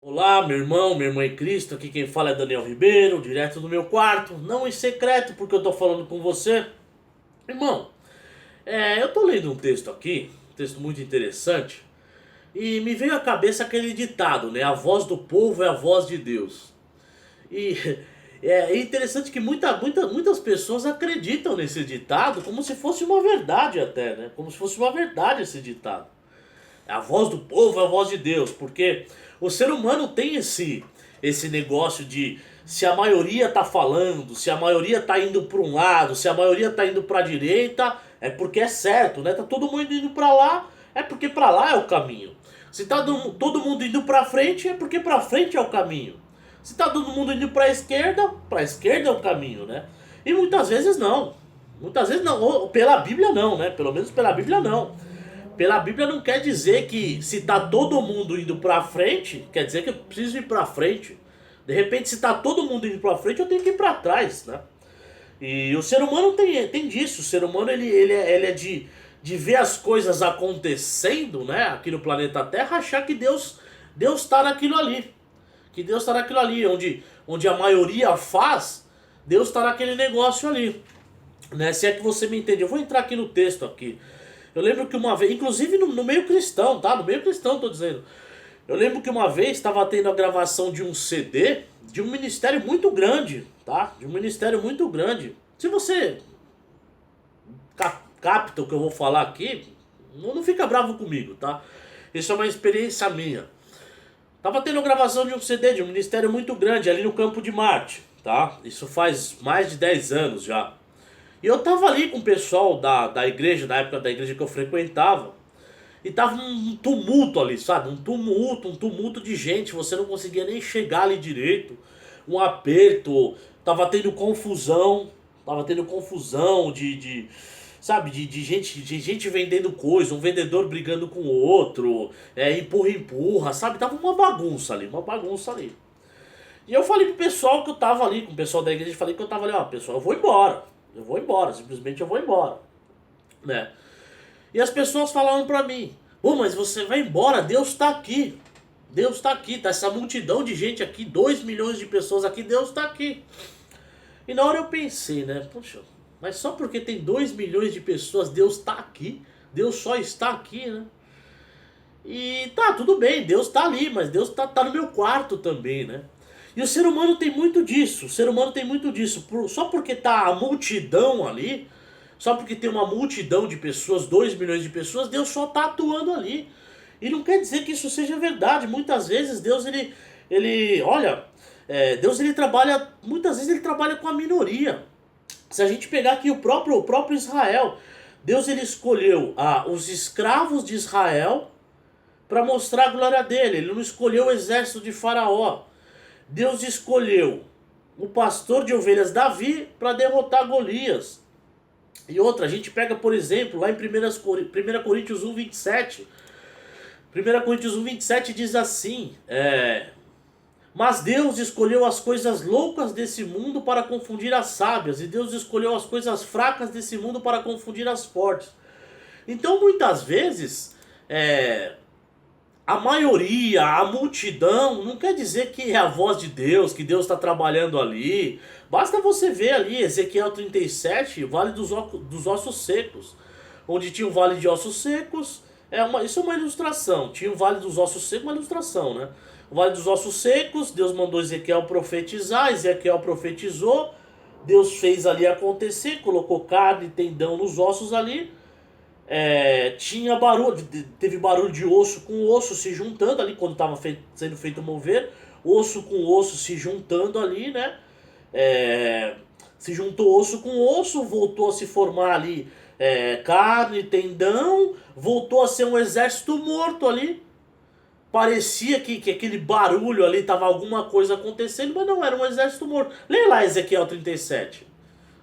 Olá, meu irmão, minha irmã em Cristo, aqui quem fala é Daniel Ribeiro, direto do meu quarto, não em secreto porque eu tô falando com você. Irmão, eu tô lendo um texto aqui, um texto muito interessante, e me veio à cabeça aquele ditado, né? A voz do povo é a voz de Deus. E é interessante que muitas pessoas acreditam nesse ditado como se fosse uma verdade até, né? Como se fosse uma verdade esse ditado. A voz do povo é a voz de Deus, porque o ser humano tem esse negócio de se a maioria tá falando, se a maioria tá indo para um lado, se a maioria tá indo para a direita, é porque é certo, né? Tá todo mundo indo para lá, é porque para lá é o caminho. Se tá todo mundo indo para frente, é porque para frente é o caminho. Se tá todo mundo indo para esquerda é o caminho, né? E muitas vezes não. Muitas vezes não, ou pela Bíblia não, né? Pelo menos pela Bíblia não. Pela Bíblia não quer dizer que se tá todo mundo indo pra frente, quer dizer que eu preciso ir pra frente. De repente, se tá todo mundo indo pra frente, eu tenho que ir pra trás, né? E o ser humano tem disso. O ser humano ele é de ver as coisas acontecendo, né? Aqui no planeta Terra, achar que Deus tá naquilo ali. Que Deus tá naquilo ali, onde a maioria faz, Deus tá naquele negócio ali. Né? Se é que você me entende, eu vou entrar aqui no texto aqui. Eu lembro que uma vez, inclusive no meio cristão, tá? No meio cristão tô dizendo. Eu lembro que uma vez estava tendo a gravação de um CD de um ministério muito grande, tá? De um ministério muito grande. Se você capta o que eu vou falar aqui, não fica bravo comigo, tá? Isso é uma experiência minha. Tava tendo a gravação de um CD de um ministério muito grande ali no Campo de Marte, tá? Isso faz mais de 10 anos já. E eu tava ali com o pessoal da igreja, da época da igreja que eu frequentava. E tava um tumulto ali, sabe? Um tumulto de gente. Você não conseguia nem chegar ali direito. Um aperto. Tava tendo confusão sabe? De gente vendendo coisa. Um vendedor brigando com o outro. Empurra, sabe? Tava uma bagunça ali, uma bagunça ali. E eu falei pro pessoal que eu tava ali, com o pessoal da igreja, falei que eu tava ali, ó, pessoal, eu vou embora. Eu vou embora, simplesmente eu vou embora, né? E as pessoas falaram pra mim: "Pô, mas você vai embora, Deus tá aqui. Deus tá aqui, tá essa multidão de gente aqui, 2 milhões de pessoas aqui, Deus tá aqui." E na hora eu pensei, né? Poxa, mas só porque tem 2 milhões de pessoas, Deus tá aqui. Deus só está aqui, né? E tá, tudo bem, Deus tá ali, mas Deus tá no meu quarto também, né? E o ser humano tem muito disso, o ser humano tem muito disso. Só porque tá a multidão ali, só porque tem uma multidão de pessoas, 2 milhões de pessoas, Deus só tá atuando ali. E não quer dizer que isso seja verdade. Muitas vezes Deus olha, Deus ele trabalha, muitas vezes ele trabalha com a minoria. Se a gente pegar aqui o próprio Israel, Deus ele escolheu os escravos de Israel para mostrar a glória dele. Ele não escolheu o exército de Faraó. Deus escolheu o pastor de ovelhas Davi para derrotar Golias. E outra, a gente pega, por exemplo, lá em 1 Coríntios 1, 27. 1 Coríntios 1, 27 diz assim: mas Deus escolheu as coisas loucas desse mundo para confundir as sábias, e Deus escolheu as coisas fracas desse mundo para confundir as fortes. Então, muitas vezes, a maioria, a multidão, não quer dizer que é a voz de Deus, que Deus está trabalhando ali. Basta você ver ali Ezequiel 37, Vale dos Ossos Secos. Onde tinha o Vale de Ossos Secos, isso é uma ilustração. Tinha o Vale dos Ossos Secos, uma ilustração, né? O Vale dos Ossos Secos, Deus mandou Ezequiel profetizar, Ezequiel profetizou, Deus fez ali acontecer, colocou carne e tendão nos ossos ali. Tinha barulho, teve barulho de osso com osso se juntando ali quando estava sendo feito mover, osso com osso se juntando ali, né? Se juntou osso com osso, voltou a se formar ali carne, tendão, voltou a ser um exército morto ali. Parecia que aquele barulho ali tava alguma coisa acontecendo, mas não era um exército morto. Leia lá Ezequiel 37,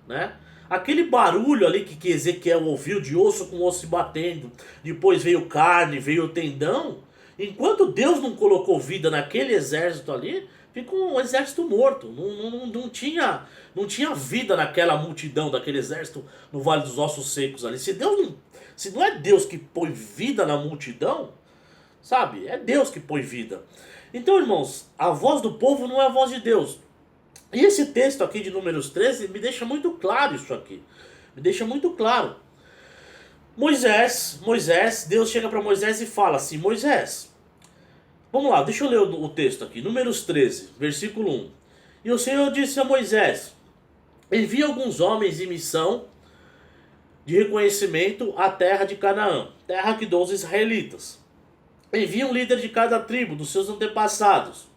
né? Aquele barulho ali que Ezequiel ouviu de osso com osso se batendo, depois veio carne, veio tendão. Enquanto Deus não colocou vida naquele exército ali, ficou um exército morto. Não tinha vida naquela multidão daquele exército no Vale dos Ossos Secos ali. Se não é Deus que põe vida na multidão, sabe? É Deus que põe vida. Então, irmãos, a voz do povo não é a voz de Deus. E esse texto aqui de Números 13 me deixa muito claro isso aqui. Me deixa muito claro. Moisés, Deus chega para Moisés e fala assim: Moisés, vamos lá, deixa eu ler o texto aqui. Números 13, versículo 1. E o Senhor disse a Moisés: envia alguns homens em missão de reconhecimento à terra de Canaã, terra que dou aos israelitas. Envia um líder de cada tribo dos seus antepassados.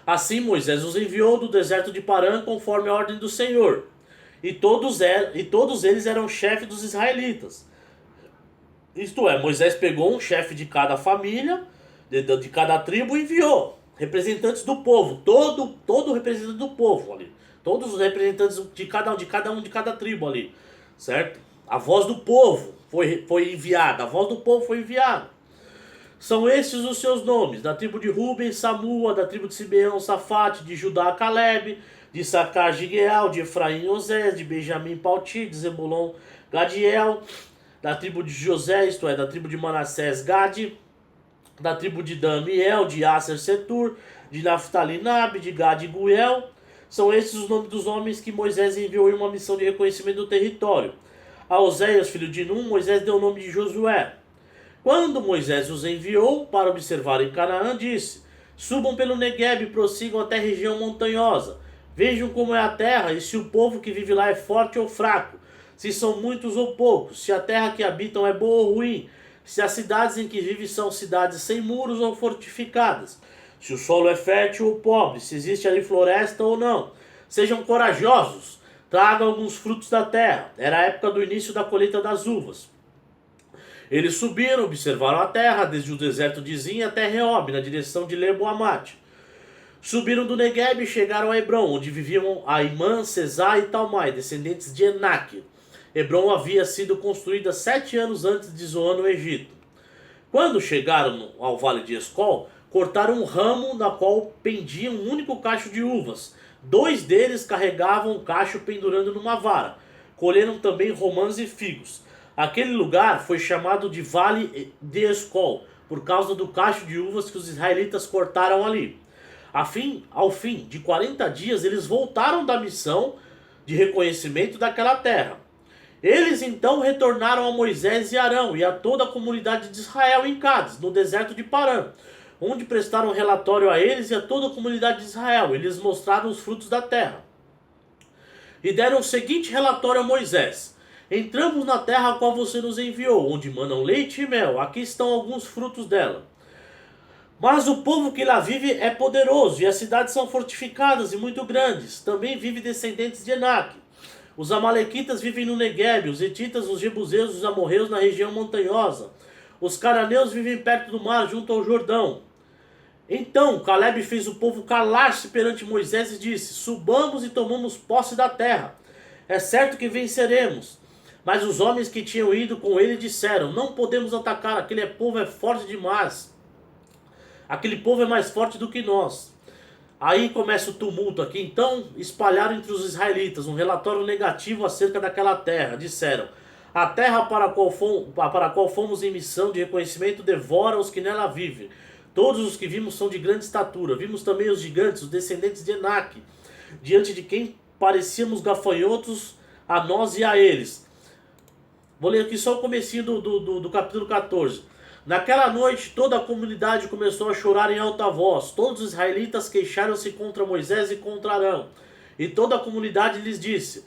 Assim Moisés os enviou do deserto de Parã conforme a ordem do Senhor. E todos eles eram chefes dos israelitas. Isto é, Moisés pegou um chefe de cada família, de cada tribo e enviou representantes do povo, todo representante do povo ali. Todos os representantes de cada tribo ali, certo? A voz do povo foi enviada, a voz do povo foi enviada. São estes os seus nomes: da tribo de Ruben, Samua; da tribo de Simeão, Safate; de Judá, Caleb; de Sacar, Gigueal; de Efraim, Osés; de Benjamim, Palti; de Zebulon, Gadiel; da tribo de José, isto é, da tribo de Manassés, Gade; da tribo de Dan, Miel; de Aser, Setur; de Naphtali, Nabe; de Gad, Guel. São estes os nomes dos homens que Moisés enviou em uma missão de reconhecimento do território. A Oséias, filho de Num, Moisés deu o nome de Josué. Quando Moisés os enviou para observar em Canaã, disse: subam pelo Negueb e prossigam até a região montanhosa. Vejam como é a terra e se o povo que vive lá é forte ou fraco, se são muitos ou poucos, se a terra que habitam é boa ou ruim, se as cidades em que vivem são cidades sem muros ou fortificadas, se o solo é fértil ou pobre, se existe ali floresta ou não. Sejam corajosos, tragam alguns frutos da terra. Era a época do início da colheita das uvas. Eles subiram, observaram a terra, desde o deserto de Zin até Reob, na direção de Lebo-Amate. Subiram do Negueb e chegaram a Hebron, onde viviam Aimã, Sesá e Talmai, descendentes de Enaque. Hebron havia sido construída 7 anos antes de Zoan, no Egito. Quando chegaram ao vale de Escol, cortaram um ramo na qual pendia um único cacho de uvas. 2 deles carregavam um cacho pendurando numa vara. Colheram também romãs e figos. Aquele lugar foi chamado de Vale de Escol, por causa do cacho de uvas que os israelitas cortaram ali. Ao fim de 40 dias, eles voltaram da missão de reconhecimento daquela terra. Eles então retornaram a Moisés e Arão e a toda a comunidade de Israel em Cádiz, no deserto de Parã, onde prestaram relatório a eles e a toda a comunidade de Israel. Eles mostraram os frutos da terra. E deram o seguinte relatório a Moisés: entramos na terra a qual você nos enviou, onde manam leite e mel. Aqui estão alguns frutos dela. Mas o povo que lá vive é poderoso, e as cidades são fortificadas e muito grandes. Também vive descendentes de Enaque. Os amalequitas vivem no Negueb, os hetitas, os jebuseus, os amorreus na região montanhosa. Os cananeus vivem perto do mar, junto ao Jordão. Então Caleb fez o povo calar-se perante Moisés e disse: subamos e tomamos posse da terra. É certo que venceremos. Mas os homens que tinham ido com ele disseram: não podemos atacar, aquele povo é forte demais. Aquele povo é mais forte do que nós. Aí começa o tumulto aqui. Então espalharam entre os israelitas um relatório negativo acerca daquela terra. Disseram: a terra para a qual fomos em missão de reconhecimento devora os que nela vivem. Todos os que vimos são de grande estatura. Vimos também os gigantes, os descendentes de Enaque, diante de quem parecíamos gafanhotos a nós e a eles. Vou ler aqui só o comecinho do capítulo 14. Naquela noite toda a comunidade começou a chorar em alta voz. Todos os israelitas queixaram-se contra Moisés e contra Arão. E toda a comunidade lhes disse: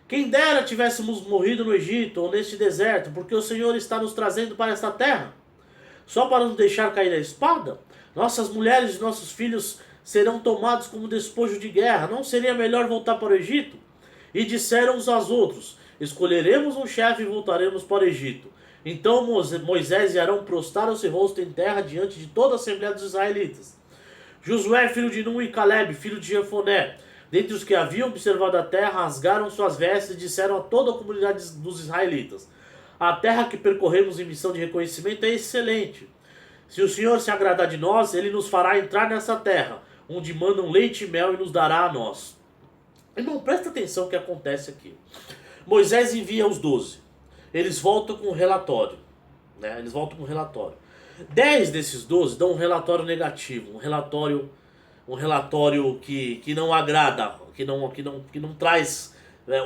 quem dera tivéssemos morrido no Egito ou neste deserto, porque o Senhor está nos trazendo para esta terra. Só para nos deixar cair a espada? Nossas mulheres e nossos filhos serão tomados como despojo de guerra. Não seria melhor voltar para o Egito? E disseram uns aos outros: escolheremos um chefe e voltaremos para o Egito. Então Moisés e Arão prostraram-se rosto em terra diante de toda a Assembleia dos Israelitas. Josué, filho de Nun, e Caleb, filho de Jefoné, dentre os que haviam observado a terra, rasgaram suas vestes e disseram a toda a comunidade dos israelitas: a terra que percorremos em missão de reconhecimento é excelente. Se o Senhor se agradar de nós, ele nos fará entrar nessa terra, onde mandam leite e mel, e nos dará a nós. Irmão, presta atenção no que acontece aqui. Moisés envia os 12. Eles voltam com um relatório. Eles voltam com um relatório. 10 desses 12 dão um relatório negativo, um relatório que não agrada, que não traz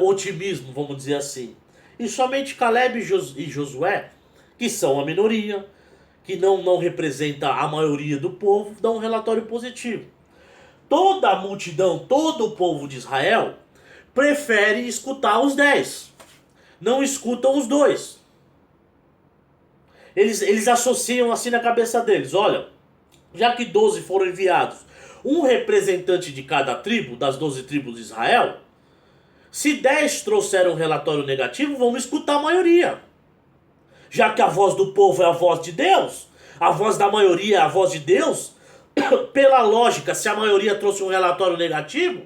otimismo, vamos dizer assim. E somente Caleb e Josué, que são a minoria, que não representa a maioria do povo, dão um relatório positivo. Toda a multidão, todo o povo de Israel prefere escutar os 10, não escutam os 2. Eles associam assim na cabeça deles, olha, já que 12 foram enviados, um representante de cada tribo, das 12 tribos de Israel, se 10 trouxeram um relatório negativo, vamos escutar a maioria. Já que a voz do povo é a voz de Deus, a voz da maioria é a voz de Deus, pela lógica, se a maioria trouxe um relatório negativo,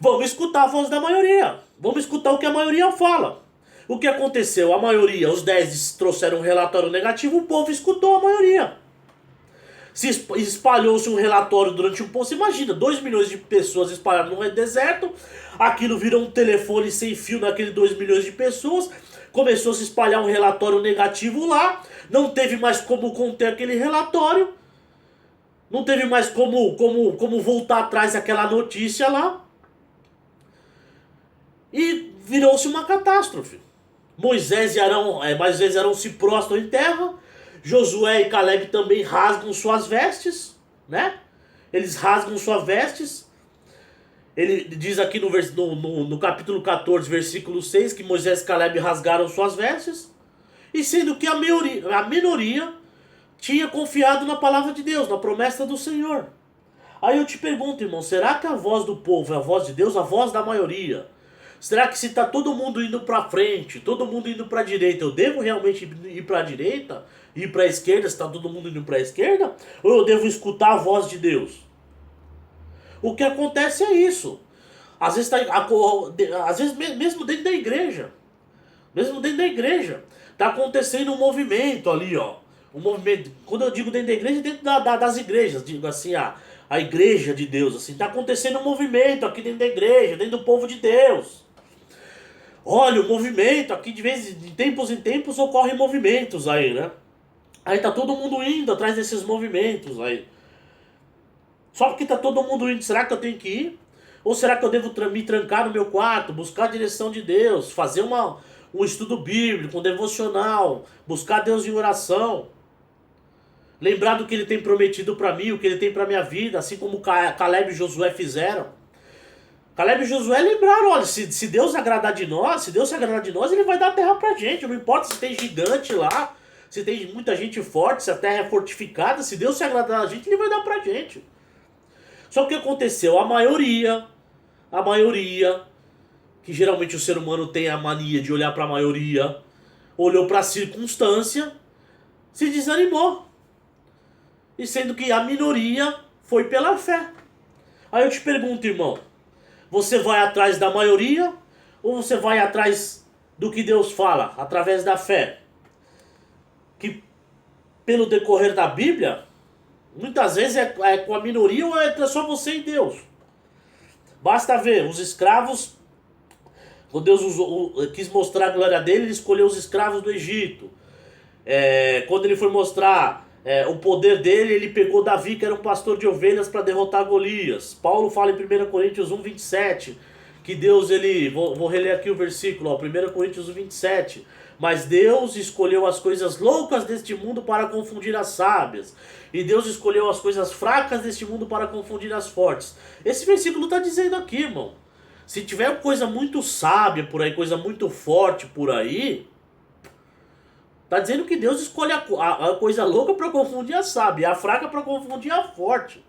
vamos escutar a voz da maioria. Vamos escutar o que a maioria fala. O que aconteceu? A maioria, os 10 trouxeram um relatório negativo, o povo escutou a maioria. Se espalhou-se um relatório durante um pouco, você imagina, 2 milhões de pessoas espalhadas no deserto, aquilo virou um telefone sem fio naquele 2 milhões de pessoas, começou a se espalhar um relatório negativo lá, não teve mais como conter aquele relatório, não teve mais como voltar atrás daquela notícia lá, e virou-se uma catástrofe. Moisés e Arão se prostram em terra, Josué e Caleb também rasgam suas vestes, né? Eles rasgam suas vestes. Ele diz aqui no capítulo 14, versículo 6, que Moisés e Caleb rasgaram suas vestes, e sendo que a minoria tinha confiado na palavra de Deus, na promessa do Senhor. Aí eu te pergunto, irmão, será que a voz do povo é a voz de Deus, a voz da maioria? Será que se está todo mundo indo para frente, todo mundo indo para a direita, eu devo realmente ir para a direita, ir para a esquerda, se está todo mundo indo para a esquerda? Ou eu devo escutar a voz de Deus? O que acontece é isso. Às vezes mesmo dentro da igreja, está acontecendo um movimento ali, ó. Um movimento, quando eu digo dentro da igreja, dentro das igrejas, digo assim, a igreja de Deus, assim, está acontecendo um movimento aqui dentro da igreja, dentro do povo de Deus. Olha, o movimento aqui de tempos em tempos ocorrem movimentos aí, né? Aí tá todo mundo indo atrás desses movimentos aí. Só porque tá todo mundo indo, será que eu tenho que ir? Ou será que eu devo me trancar no meu quarto, buscar a direção de Deus, fazer um estudo bíblico, um devocional, buscar Deus em oração? Lembrar do que Ele tem prometido para mim, o que Ele tem para minha vida, assim como Caleb e Josué fizeram. Caleb e Josué lembraram, olha, se Deus agradar de nós, se Deus se agradar de nós, Ele vai dar a terra pra gente. Não importa se tem gigante lá, se tem muita gente forte, se a terra é fortificada, se Deus se agradar da gente, Ele vai dar pra gente. Só que o que aconteceu? A maioria, que geralmente o ser humano tem a mania de olhar pra maioria, olhou pra circunstância, se desanimou. E sendo que a minoria foi pela fé. Aí eu te pergunto, irmão, você vai atrás da maioria ou você vai atrás do que Deus fala, através da fé? Que pelo decorrer da Bíblia, muitas vezes é com a minoria ou é só você e Deus. Basta ver, os escravos, quando Deus quis mostrar a glória dele, Ele escolheu os escravos do Egito. Quando Ele foi mostrar o poder dele, Ele pegou Davi, que era um pastor de ovelhas, para derrotar Golias. Paulo fala em 1 Coríntios 1, 27, que Deus, vou reler aqui o versículo, 1 Coríntios 1, 27, mas Deus escolheu as coisas loucas deste mundo para confundir as sábias, e Deus escolheu as coisas fracas deste mundo para confundir as fortes. Esse versículo está dizendo aqui, irmão, se tiver coisa muito sábia por aí, coisa muito forte por aí, tá dizendo que Deus escolhe a coisa louca para confundir a sábia, a fraca para confundir a forte.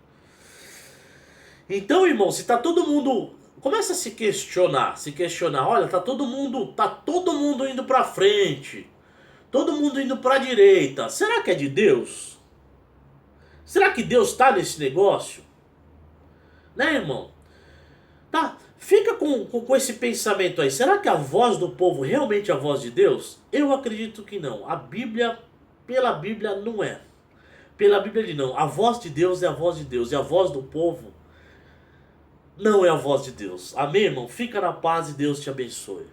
Então, irmão, se tá todo mundo, começa a se questionar, olha, tá todo mundo indo para frente, todo mundo indo para a direita. Será que é de Deus? Será que Deus tá nesse negócio? Né, irmão? Tá? Fica com esse pensamento aí. Será que a voz do povo realmente é a voz de Deus? Eu acredito que não. Pela Bíblia não é. Pela Bíblia não. A voz de Deus é a voz de Deus. E a voz do povo não é a voz de Deus. Amém, irmão? Fica na paz e Deus te abençoe.